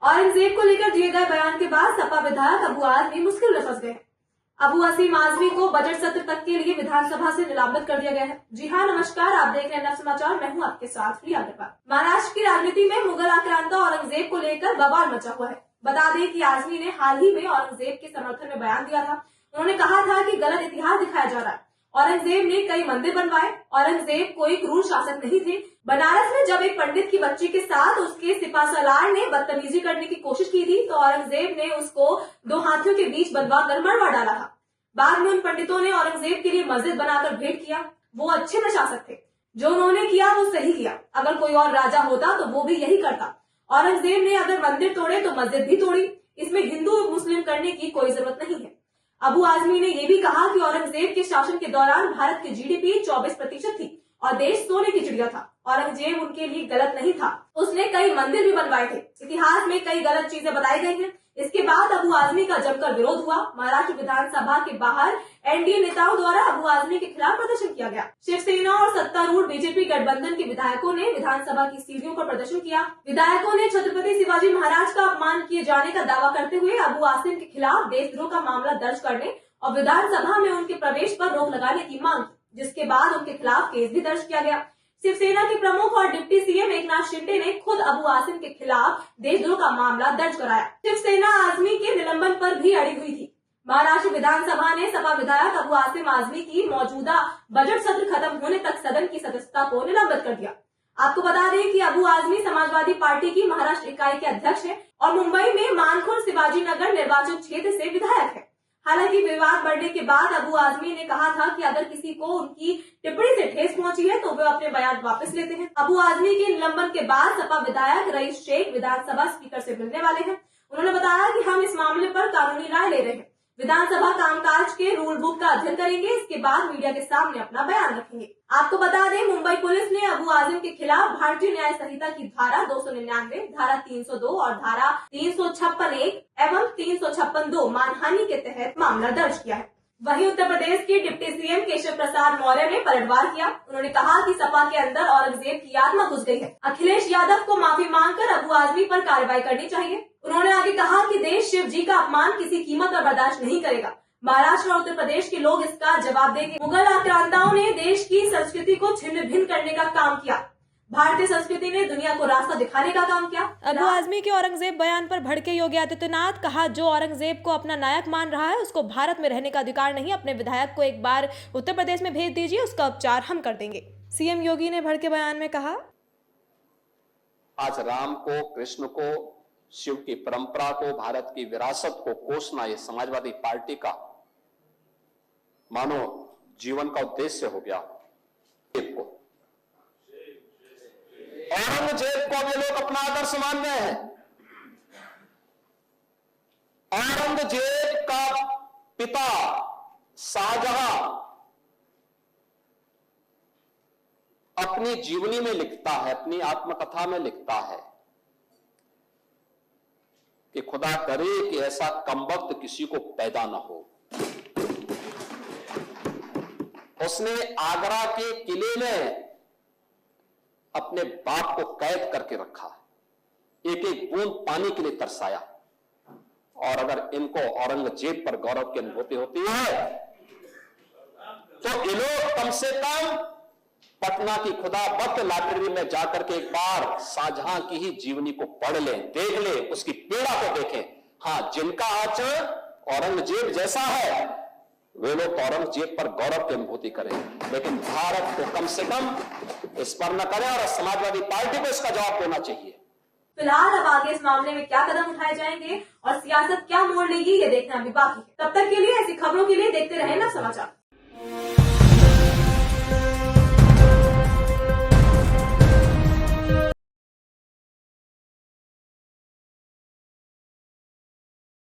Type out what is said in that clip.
औरंगजेब को लेकर दिए गए बयान के बाद सपा विधायक अबू आजमी मुश्किल में फंस गए हैं। अबू असीम आजमी को बजट सत्र तक के लिए विधानसभा से निलंबित कर दिया गया है। जी हाँ, नमस्कार, आप देख रहे हैं नव समाचार। मैं हूँ आपके साथ प्रिया अग्रवाल। महाराष्ट्र की राजनीति में मुगल आक्रांता औरंगजेब को लेकर बवाल मचा हुआ है। बता दें कि आजमी ने हाल ही में औरंगजेब के समर्थन में बयान दिया था। उन्होंने कहा था कि गलत इतिहास दिखाया जा रहा है। औरंगजेब ने कई मंदिर बनवाए। औरंगजेब कोई क्रूर शासक नहीं थे। बनारस में जब एक पंडित की बच्ची के साथ उसके सिपासलार ने बदतमीजी करने की कोशिश की थी तो औरंगजेब ने उसको 2 हाथियों के बीच बंधवा कर मरवा डाला था। बाद में उन पंडितों ने औरंगजेब के लिए मस्जिद बनाकर भेंट किया। वो अच्छे प्रशासक थे। जो उन्होंने किया वो सही किया। अगर कोई और राजा होता तो वो भी यही करता। औरंगजेब ने अगर मंदिर तोड़े तो मस्जिद भी तोड़ी। इसमें हिंदू मुस्लिम करने की कोई जरूरत नहीं है। अबू आजमी ने ये भी कहा कि औरंगजेब के शासन के दौरान भारत की जीडीपी 24% थी और देश सोने की चिड़िया था। औरंगजेब उनके लिए गलत नहीं था। उसने कई मंदिर भी बनवाए थे। इतिहास में कई गलत चीजें बताई गई हैं। इसके बाद अबू आजमी का जमकर विरोध हुआ। महाराष्ट्र विधानसभा के बाहर एनडीए नेताओं द्वारा अबू आजमी के खिलाफ प्रदर्शन किया गया। शिवसेना और सत्तारूढ़ बीजेपी गठबंधन के विधायकों ने विधानसभा की सीढ़ियों पर प्रदर्शन किया। विधायकों ने छत्रपति शिवाजी महाराज का अपमान किए जाने का दावा करते हुए अबू आसिम के खिलाफ देशद्रोह का मामला दर्ज करने और विधानसभा में उनके प्रवेश पर रोक लगाने की मांग की, जिसके बाद उनके खिलाफ केस भी दर्ज किया गया। शिवसेना के प्रमुख और डिप्टी सीएम एकनाथ शिंदे ने खुद अबू आसिम के खिलाफ देशद्रोह का मामला दर्ज कराया। शिवसेना आजमी के निलंबन पर भी अड़ी हुई थी। महाराष्ट्र विधानसभा ने सपा विधायक अबू आसिम आजमी की मौजूदा बजट सत्र खत्म होने तक सदन की सदस्यता को निलंबित कर दिया। आपको बता दें कि अबू आजमी समाजवादी पार्टी की महाराष्ट्र इकाई के अध्यक्ष है और मुंबई में मानखुर्द शिवाजी नगर निर्वाचन क्षेत्र से विधायक है। हालांकि विवाद बढ़ने के बाद अबू आजमी ने कहा था कि अगर किसी को उनकी टिप्पणी से ठेस पहुंची है तो वे अपने बयान वापस लेते हैं। अबू आजमी के निलंबन के बाद सपा विधायक रईस शेख विधानसभा स्पीकर से मिलने वाले हैं। उन्होंने बताया कि हम इस मामले पर कानूनी राय ले रहे हैं। विधानसभा कामकाज के रूल बुक का अध्ययन करेंगे। इसके बाद मीडिया के सामने अपना बयान रखेंगे। आपको बता दें, मुंबई पुलिस ने अबू आजम के खिलाफ भारतीय न्याय संहिता की धारा 299, धारा 302 और धारा 356(1) एवं 356(2) मानहानि के तहत मामला दर्ज किया है। वहीं उत्तर प्रदेश के डिप्टी सीएम केशव प्रसाद मौर्य ने पलटवार किया। उन्होंने कहा कि सपा के अंदर औरंगजेब की आत्मा घुस गई है। अखिलेश यादव को माफी मांगकर अबू आजमी पर कार्रवाई करनी चाहिए। उन्होंने आगे कहा कि देश शिव जी का अपमान किसी कीमत पर बर्दाश्त नहीं करेगा। महाराष्ट्र और उत्तर प्रदेश के लोग इसका जवाब देंगे। मुगल आक्रांताओं ने देश की संस्कृति को छिन्न भिन्न करने का काम किया। भारतीय संस्कृति ने दुनिया को रास्ता दिखाने का काम किया। अबू आजमी के औरंगजेब बयान पर भड़के योगी आदित्यनाथ, कहा जो औरंगजेब को अपना नायक मान रहा है उसको भारत में रहने का अधिकार नहीं। अपने विधायक को एक बार उत्तर प्रदेश में भेज दीजिए, उसका उपचार हम कर देंगे। सीएम योगी ने भड़के बयान में कहा, आज राम को, कृष्ण को, शिव की परंपरा को, भारत की विरासत को कोसना ये समाजवादी पार्टी का मानो जीवन का उद्देश्य हो गया। औरंगजेब को ये लोग अपना आदर्श मान रहे हैं। औरंगजेब का पिता शाहजहां अपनी जीवनी में लिखता है, अपनी आत्मकथा में लिखता है कि खुदा करे कि ऐसा कमबख्त किसी को पैदा न हो। उसने आगरा के किले में अपने बाप को कैद करके रखा, एक एक बूंद पानी के लिए तरसाया। और अगर इनको औरंगजेब पर गौरव की अनुभूति होती है तो ये लोग कम से कम पटना की खुदाबख्त लाइब्रेरी में जाकर के एक बार शाहजहां की ही जीवनी को पढ़ लें, देख लें, उसकी पीड़ा को देखें। हाँ, जिनका आचरण औरंगजेब जैसा है वे लोग औरंगजेब पर गौरव की अनुभूति करें, लेकिन भारत को कम से कम इस पर न करें और समाजवादी पार्टी को इसका जवाब देना चाहिए। फिलहाल अब आगे इस मामले में क्या कदम उठाए जाएंगे और सियासत क्या मोड़ लेगी ये देखना अभी बाकी है। तब तक के लिए ऐसी खबरों के लिए देखते रहें ना समाचार।